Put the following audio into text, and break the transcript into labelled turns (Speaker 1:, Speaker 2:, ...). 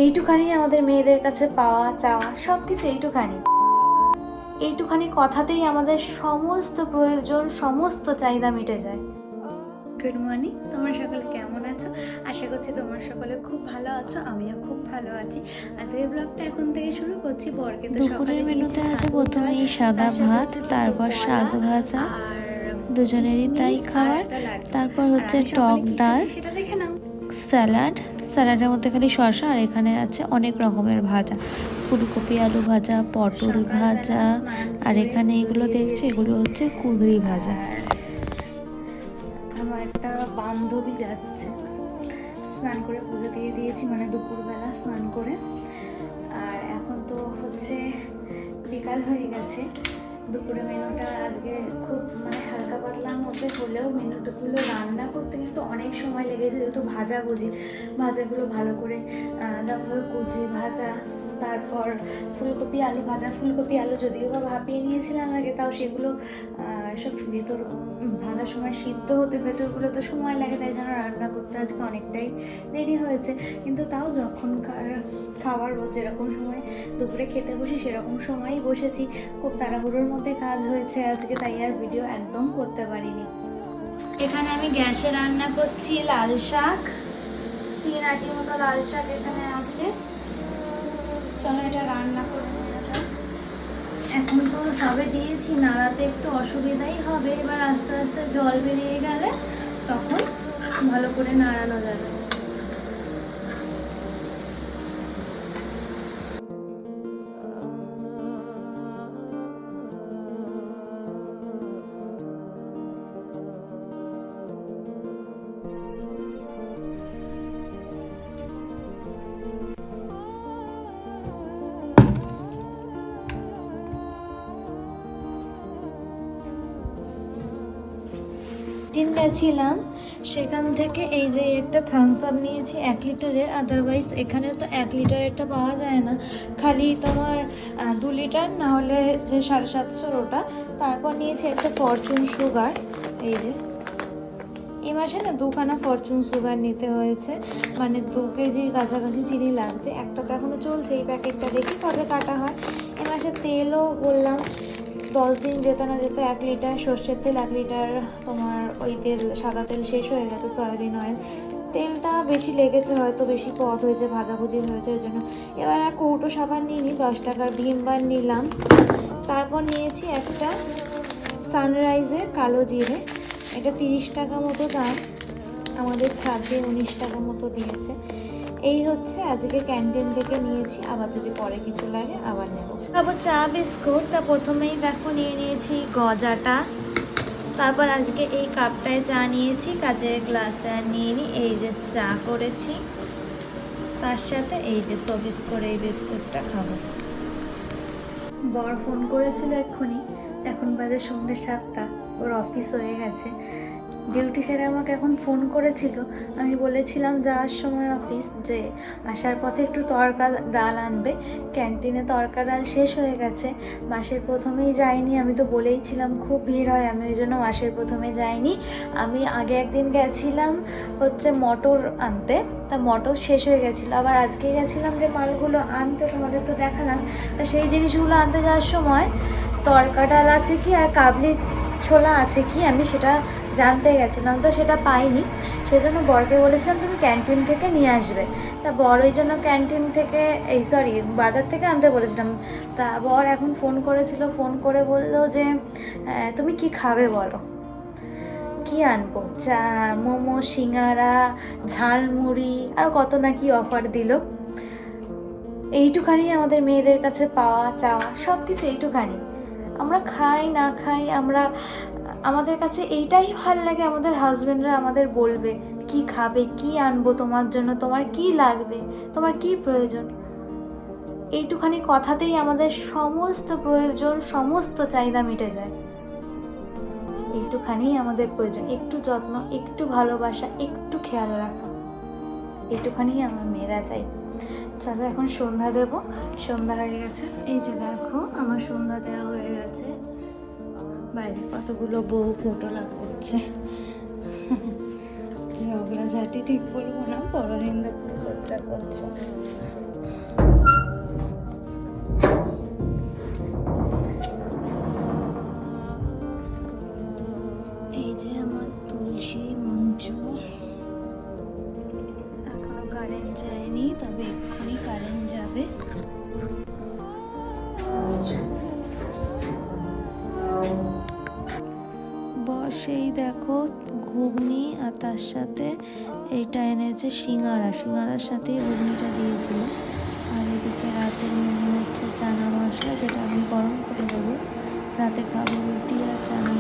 Speaker 1: এইটুখানি আমাদের মেয়েদের কাছে পাওয়া চাওয়া সব কিছু এইটুখানি কথাতেই আমাদের সমস্ত প্রয়োজন, সমস্ত চাহিদা মিটে যায়। গুড মর্নিং, তোমরা সকলে কেমন আছো? আশা করছি তোমরা সকলে খুব ভালো আছো, আমিও খুব ভালো আছি। আজকের ব্লগটা এখন থেকে শুরু করছি। বরকে তো
Speaker 2: দুপুরের মেনুতে আছে প্রথমেই সাদা ভাত, তারপর শাক ভাজা, দুজনেরই তাই খাবার। তারপর হচ্ছে টক ডাল, স্যালাডের মধ্যে খালি শসা, আর এখানে আছে অনেক রকমের ভাজা, ফুলকপি আলু ভাজা, পটল ভাজা, আর এখানে এগুলো দেখছি এগুলো হচ্ছে কুঁদরি ভাজা।
Speaker 1: আমার একটা বান্ধবী যাচ্ছে, স্নান করে পুজো দিয়ে দিয়েছি, মানে দুপুরবেলা স্নান করে। আর এখন তো হচ্ছে বিকাল হয়ে গেছে। দুপুরে মেনুটা আজকে খুব হালকা পাতলার মধ্যে হলেও মেনুটাগুলো রান্না করতে কিন্তু অনেক সময় লেগেছে, যেহেতু ভাজাগুলো ভালো করে তারপর কুঁদরি ভাজা, তারপর ফুলকপি আলু ভাজা। ফুলকপি আলু যদিও বা ভাপিয়ে নিয়েছিলাম আগে, তাও সেগুলো সব ভেতর ভাজার সময় সিদ্ধ হতে ভেতরগুলো তো সময় লাগে, তাই জন্য রান্না করতে আজকে অনেকটাই দেরি হয়েছে। কিন্তু তাও যখনকার খাবার রোজ যেরকম সময় দুপুরে খেতে বসি সেরকম সময়ই বসেছি। খুব তাড়াহুড়োর মধ্যে কাজ হয়েছে আজকে, তাই আর ভিডিও একদম করতে পারিনি। এখানে আমি গ্যাসে রান্না করছি লাল শাক, 3 আটির মতো লাল শাক এখানে আছে। চলো এটা রান্না করে নেওয়া যাক। এখন তো সবে দিয়েছি, নাড়াতে একটু অসুবিধাই হবে। এবার আস্তে আস্তে জল বেরিয়ে গেলে তখন ভালো করে নাড়ানো যাবে। গেছিলাম, সেখান থেকে এই যে একটা থামস আপ নিয়েছি 1 লিটারের। আদারওয়াইজ এখানে তো 1 লিটারেরটা পাওয়া যায় না, খালি তোমার 2 লিটার, না হলে যে 750 ওটা। তারপর নিয়েছি একটা ফরচুন সুগার। এই যে এই মাসে না 2খানা ফরচুন সুগার নিতে হয়েছে, মানে 2 কেজির কাছাকাছি চিনি লাগছে। একটা তো এখনও চলছে, এই প্যাকেটটা দেখি কবে কাটা হয়। এ মাসে তেলও বললাম 10 দিন যেতে না যেতে 1 লিটার সর্ষের তেল, 1 লিটার তোমার ওই তেল, সাদা তেল শেষ হয়ে গেছে, সয়াবিন অয়েল। তেলটা বেশি লেগেছে, হয়তো বেশি পথ হয়েছে, ভাজাভুজি হয়েছে, ওই জন্য। এবার আর কৌটো সাবান নিইনি, 10 টাকার ভীম বার নিলাম। তারপর নিয়েছি একটা সানরাইজের কালো জিরে, এটা 30 টাকা মতো দাম, আমাদের ছাড়ে 19 টাকা মতো দিয়েছে। এই হচ্ছে আজকে ক্যান্টিন থেকে নিয়েছি, আবার যদি পরে কিছু লাগে আবার নেব। খাবো চা বিস্কুট, তা প্রথমেই দেখো নিয়ে নিয়েছি গজাটা। তারপর আজকে এই কাপটায় চা নিয়েছি, কাচের গ্লাসে আর নিয়ে নিই। এই যে চা করেছি, তার সাথে এই যে সবিস করে এই বিস্কুটটা খাবো। বর ফোন করেছিল এক্ষুনি, এখন বাজে সন্ধ্যে 7টা, ওর অফিস হয়ে গেছে। ডিউটি সেরে আমাকে এখন ফোন করেছিল। আমি বলেছিলাম যাওয়ার সময় অফিস যে আসার পথে একটু তড়কা ডাল আনবে, ক্যান্টিনে তড়কা ডাল শেষ হয়ে গেছে। মাসের প্রথমেই যাইনি, আমি তো বলেইছিলাম খুব ভিড় হয়, আমি ওই জন্য মাসের প্রথমে যাইনি। আমি আগে একদিন গেছিলাম হচ্ছে মটর আনতে, তা মটর শেষ হয়ে গেছিলো। আবার আজকে গেছিলাম যে মালগুলো আনতে, তোমাদের তো দেখালাম। তা সেই জিনিসগুলো আনতে যাওয়ার সময় তড়কা ডাল আছে কি আর কাবলি ছোলা আছে কি আমি সেটা জানতে গেছিলাম, তো সেটা পাইনি। সেজন্য বরকে বলেছিলাম তুমি ক্যান্টিন থেকে নিয়ে আসবে। তা বর ওই জন্য ক্যান্টিন থেকে বাজার থেকে আনতে বলেছিলাম। তা বর এখন ফোন করেছিল, ফোন করে বললো যে তুমি কি খাবে বলো, কি আনবো, চা, মোমো, সিঙ্গারা, ঝালমুড়ি, আর কত না কি অফার দিল। এইটুখানি আমাদের মেয়েদের কাছে পাওয়া চাওয়া সব কিছু এইটুখানি। আমরা খাই না খাই, আমাদের কাছে এইটাই ভাল লাগে, আমাদের হাজব্যান্ডরা আমাদের বলবে কি খাবে, কি আনবো তোমার জন্য, তোমার কি লাগবে, তোমার কি প্রয়োজন। এইটুখানি কথাতেই আমাদের সমস্ত প্রয়োজন, সমস্ত চাহিদা মিটে যায়। এইটুখানি আমাদের প্রয়োজন, একটু যত্ন, একটু ভালোবাসা, একটু খেয়াল রাখা, এইটুখানি আমার মেয়েরা চাই। চলো এখন সন্ধ্যা দেব, সন্ধ্যা হয়ে গেছে। এই যে দেখো আমার সন্ধ্যা দেওয়া হয়ে গেছে, বাইরে কতগুলো বউ ঘোটলা করছে। ঝগড়াঝাটি ঠিক বলবো না, পরনিন্দা চর্চা করছে। এখনো কারেন্ট যায়নি, তবে এক্ষুনি কারেন্ট যাবে।
Speaker 2: বসেই দেখো ঘুগনি আর তার সাথে এইটা এনেছে সিঙ্গারা, সিঙ্গারার সাথেই ঘুগনিটা দিয়েছিল। আর এদিকে রাতের মেনু হচ্ছে চানা মশলা, যেটা আমি গরম করে দেবো। রাতে খাবো রুটি আর চানা